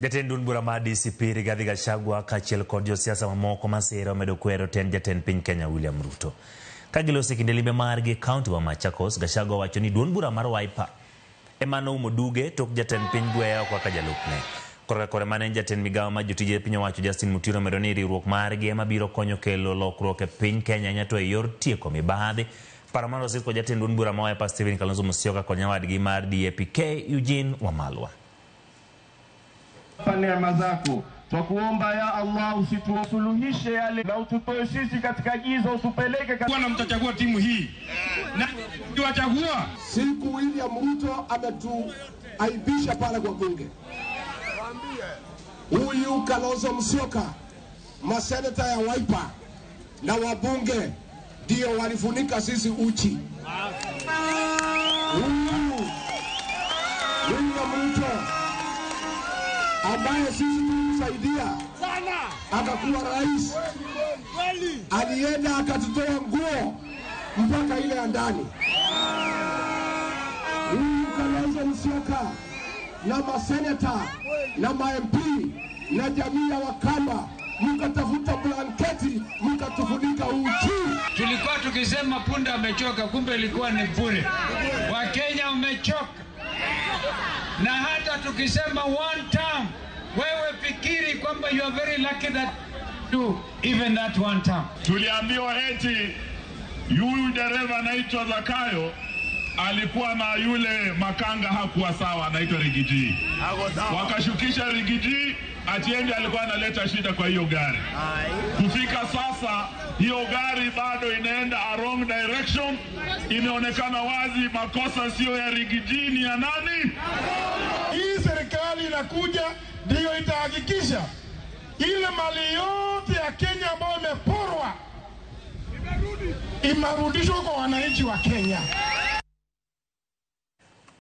Jatend duond bura mar DCP Rigathi Gachagua kaachiel kod josiasa mamoko masira omedo kwero tend jatend piny Kenya William Ruto. Ka giloso kinde limbe margi kaunti ma Machakos, Gachagua wacho ni duond bura mar Wiper ema noumo duge tok jatend piny gweyo kaka jalupne. Korka kore mane jatend migawo mar jotije piny owacho Justin Mutiro omedo ni riwruok margi ema biro konyo kelo lokruok e piny Kenya nyato e yor tieko mibadhi. Paro mano osiko jatend duond bura mar Wiper Stephen Kalonzo Musyoka kod nyawadgi mar DAP-K Eugene Wamalwa. Neema zako twakuomba ya Allah usituosuluhishe yale na ututoe sisi katika giza, utupeleke na mtachagua timu hii na tuwachagua. Siku William Ruto ametuaibisha pale kwa bunge. Huyu Kalonzo Musyoka, maseneta ya Wiper na wabunge ndio walifunika sisi uchi. William Ruto ambaye sisi tulimsaidia akakuwa rais, alienda akatutoa nguo mpaka ile ya ndani. Huyu Kalonzo Musyoka na maseneta na ma-MP na jamii ya Wakamba mkatafuta blanketi mkatufunika uchi. Tulikuwa tukisema punda amechoka, kumbe ilikuwa ni bure. Wakenya umechoka. Na hata tukisema one term, wewe fikiri kwamba you are very lucky that do even that one term. Tuliambiwa eti yule dereva anaitwa Zakayo alikuwa na yule makanga hakuwa sawa, anaitwa Rigiji. Wakashukisha Rigiji, atiende alikuwa analeta shida kwa hiyo gari. Kufika sasa hiyo gari bado inaenda a wrong direction. Imeonekana wazi makosa sio ya Rigiji, ni ya nani? Hii serikali inakuja ndio itahakikisha ile mali yote ya Kenya ambayo imeporwa imerudishwa kwa wananchi wa Kenya.